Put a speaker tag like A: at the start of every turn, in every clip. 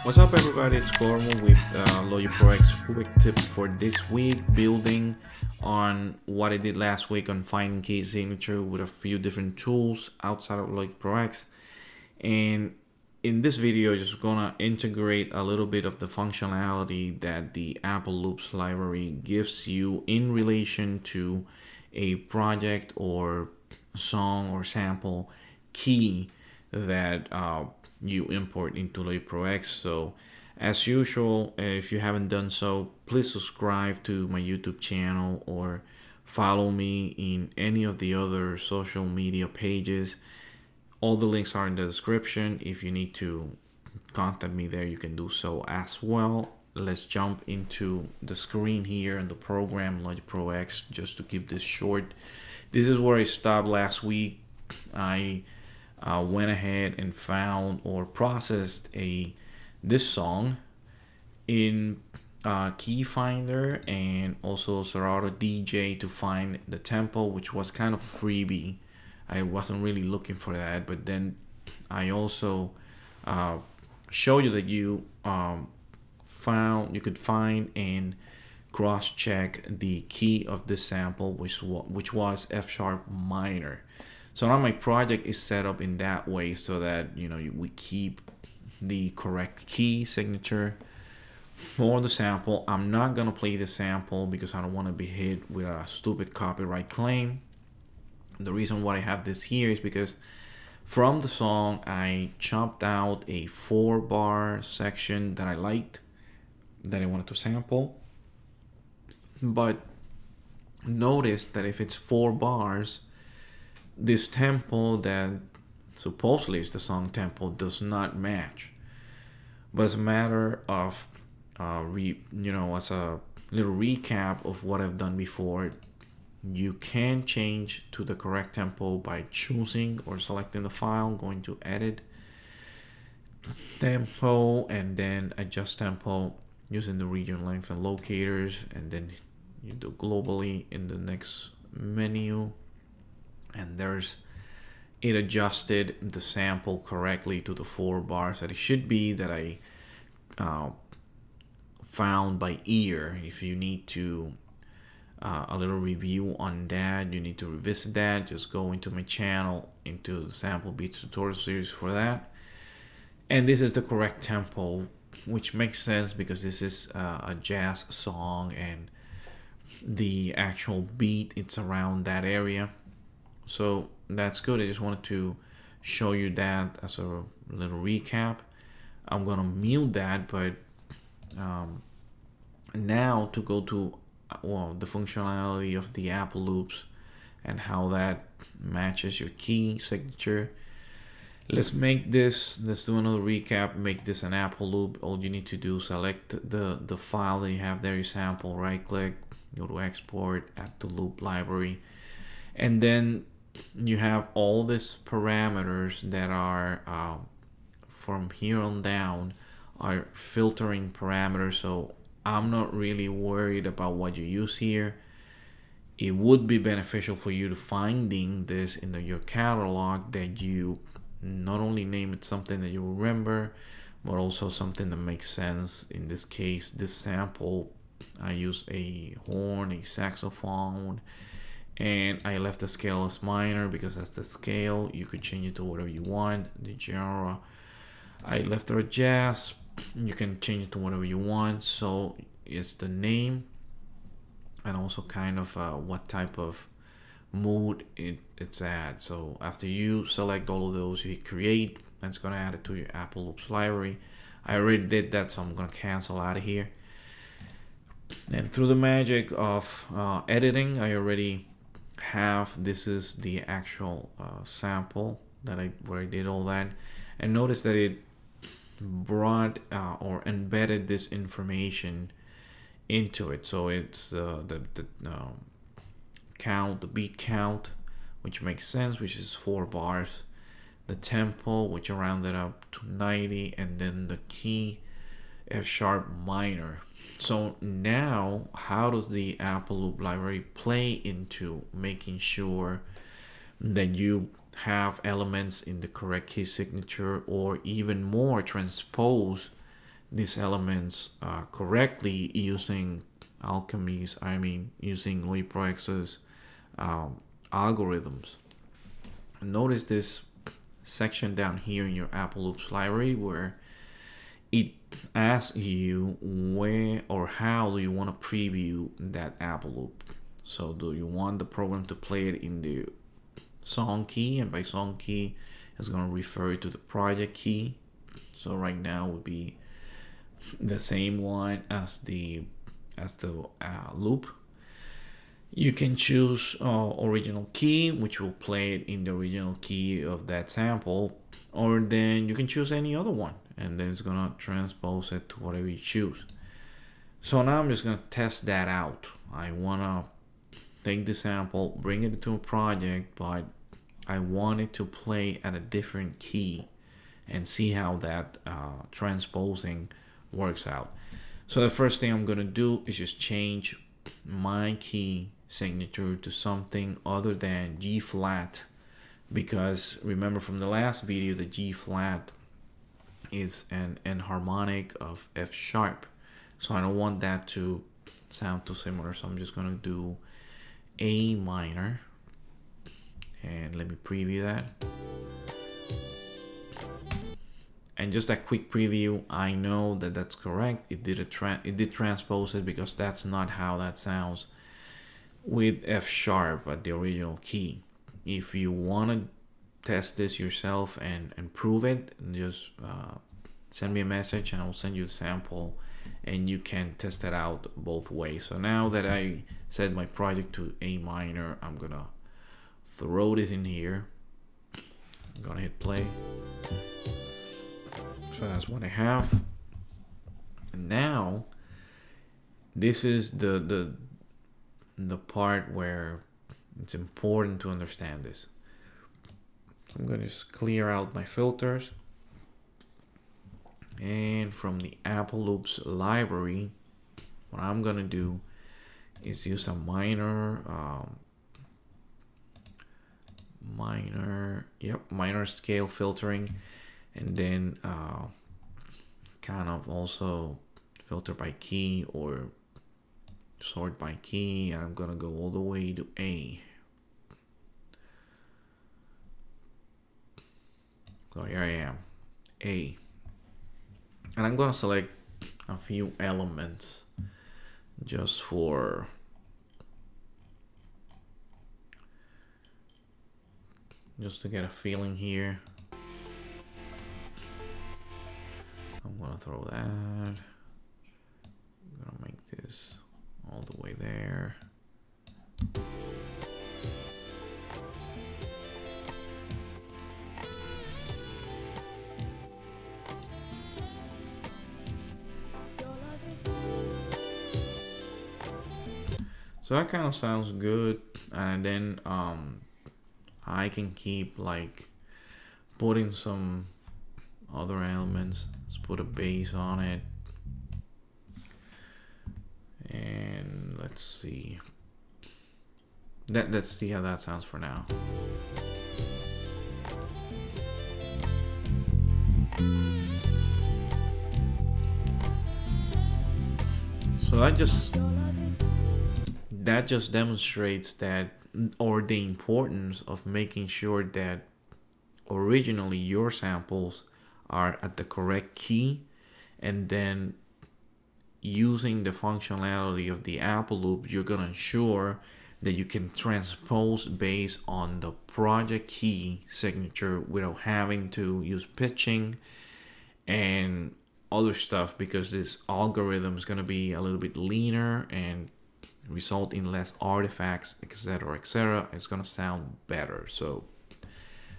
A: What's up, everybody? It's Clormo with Logic Pro X quick tip for this week, building on what I did last week on finding key signature with a few different tools outside of Logic Pro X. And in this video, just gonna integrate a little bit of the functionality that the Apple Loops library gives you in relation to a project or song or sample key that you import into Logic Pro X. So as usual, if you haven't done so, please subscribe to my YouTube channel or follow me in any of the other social media pages. All the links are in the description. If you need to contact me there, you can do so as well. Let's jump into the screen here in the program Logic Pro X, just to keep this short. This is where I stopped last week. I went ahead and found or processed this song in Key Finder and also Serato DJ to find the tempo, which was kind of freebie. I wasn't really looking for that, but then I also show you that you could find and cross-check the key of the sample, which was F# minor. So now my project is set up in that way so that we keep the correct key signature for the sample. I'm not gonna play the sample because I don't want to be hit with a stupid copyright claim. The reason why I have this here is because from the song I chopped out a 4-bar section that I liked, that I wanted to sample. But notice that if it's 4 bars, this tempo that supposedly is the song tempo does not match. But as a matter of as a little recap of what I've done before, you can change to the correct tempo by choosing or selecting the file, going to edit tempo, and then adjust tempo using the region length and locators, and then you do globally in the next menu. And it adjusted the sample correctly to the 4 bars that it should be, that I found by ear. If you need to a little review on that, you need to revisit that, just go into my channel, into the sample beats tutorial series for that. And this is the correct tempo, which makes sense because this is a jazz song and the actual beat, it's around that area. So that's good. I just wanted to show you that as a little recap. I'm gonna mute that, but now to go to the functionality of the Apple Loops and how that matches your key signature. Let's do another recap. Make this an Apple Loop. All you need to do, select the file that you have there, your sample, right click, go to export, add to loop library, and then you have all these parameters that are from here on down are filtering parameters. So I'm not really worried about what you use here. It would be beneficial for you to finding this in your catalog, that you not only name it something that you remember, but also something that makes sense. In this case, this sample, I use a horn, a saxophone, and I left the scale as minor because that's the scale. You could change it to whatever you want. The genre, I left it jazz. You can change it to whatever you want. So it's the name and also kind of what type of mood it's at. So after you select all of those, you hit create, and it's gonna add it to your Apple Loops library. I already did that, so I'm gonna cancel out of here. And through the magic of editing, I already have, this is the actual sample where I did all that. And notice that it brought or embedded this information into it. So it's the count, the beat count, which makes sense, which is 4 bars, the tempo, which I rounded up to 90, and then the key F# minor. So now, how does the Apple Loop library play into making sure that you have elements in the correct key signature, or even more, transpose these elements correctly using using Louis Proex's algorithms. Notice this section down here in your Apple Loops library where it asks you where or how do you want to preview that Apple loop. So do you want the program to play it in the song key, and by song key it's going to refer to the project key. So right now would be the same one as the loop. You can choose original key, which will play it in the original key of that sample, or then you can choose any other one, and then it's gonna transpose it to whatever you choose. So now I'm just gonna test that out. I wanna take the sample, bring it to a project, but I want it to play at a different key and see how that transposing works out. So the first thing I'm gonna do is just change my key signature to something other than G flat, because remember from the last video, the G flat is an enharmonic of F sharp, so I don't want that to sound too similar. So I'm just gonna do A minor, and let me preview that. And just a quick preview, I know that that's correct. It did transpose it, because that's not how that sounds with F sharp at the original key. If you want to test this yourself and prove it, just send me a message and I'll send you a sample and you can test it out both ways. So now that I set my project to A minor, I'm gonna throw this in here. I'm gonna hit play. So that's what I have. And now this is the part where it's important to understand this. I'm going to just clear out my filters, and from the Apple Loops library, what I'm going to do is use a minor scale filtering, and then kind of also filter by key or sort by key, and I'm gonna go all the way to A. So here I am, A, and I'm gonna select a few elements just to get a feeling here. I'm gonna throw that. I'm gonna make this all the way there. So that kind of sounds good, and then I can keep like putting some other elements. Let's put a bass on it, and let's see how that sounds for now. So that just demonstrates that, or the importance of making sure that originally your samples are at the correct key, and then using the functionality of the Apple loop, you're gonna ensure that you can transpose based on the project key signature without having to use pitching and other stuff, because this algorithm is gonna be a little bit leaner and result in less artifacts, etc., etc. It's gonna sound better. So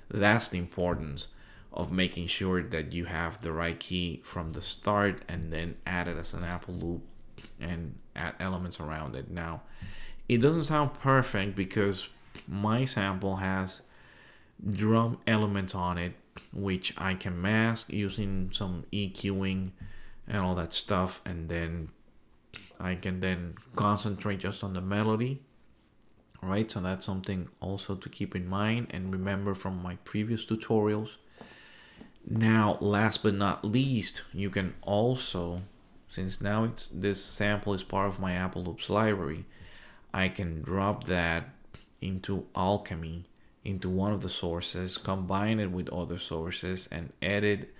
A: that's the importance of making sure that you have the right key from the start, and then add it as an Apple loop and add elements around it. Now, it doesn't sound perfect because my sample has drum elements on it, which I can mask using some EQing and all that stuff, and then I can then concentrate just on the melody. Right, so that's something also to keep in mind and remember from my previous tutorials. Now, last but not least, you can also, since now this sample is part of my Apple Loops library, I can drop that into Alchemy, into one of the sources, combine it with other sources, and edit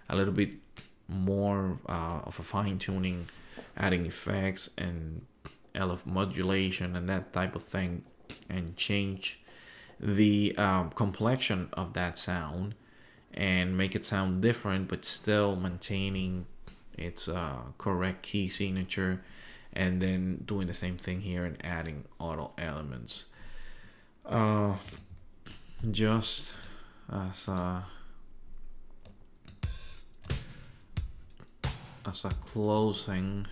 A: a little bit more of a fine tuning, adding effects and LF modulation and that type of thing, and change the complexion of that sound and make it sound different, but still maintaining its correct key signature, and then doing the same thing here and adding auto elements. Just as a closing,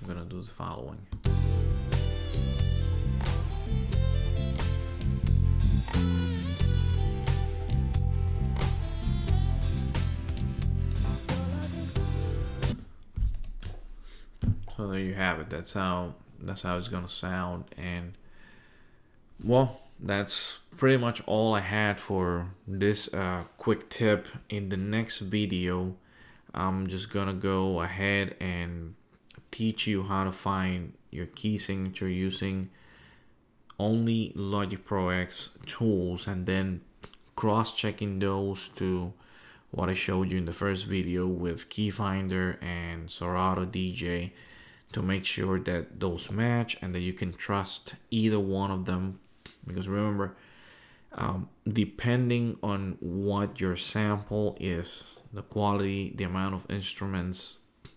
A: I'm gonna do the following. So there you have it. That's how it's gonna sound. And well, that's pretty much all I had for this quick tip. In the next video, I'm just gonna go ahead and teach you how to find your key signature using only Logic Pro X tools, and then cross-checking those to what I showed you in the first video with Key Finder and Serato DJ, to make sure that those match and that you can trust either one of them. Because remember, depending on what your sample is, the quality, the amount of instruments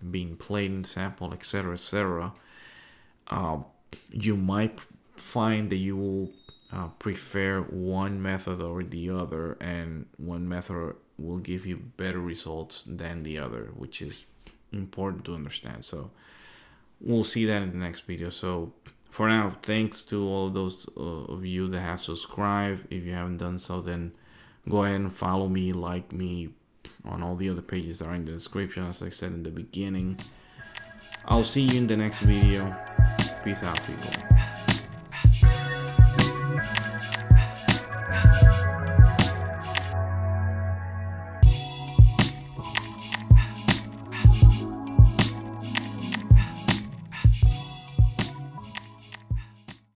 A: being played in the sample, etc., etc., you might find that you will prefer one method over the other, and one method will give you better results than the other, which is important to understand. So we'll see that in the next video. So for now, thanks to all of those of you that have subscribed. If you haven't done so, then go ahead and follow me, like me on all the other pages that are in the description, as I said in the beginning. I'll see you in the next video. Peace out, people.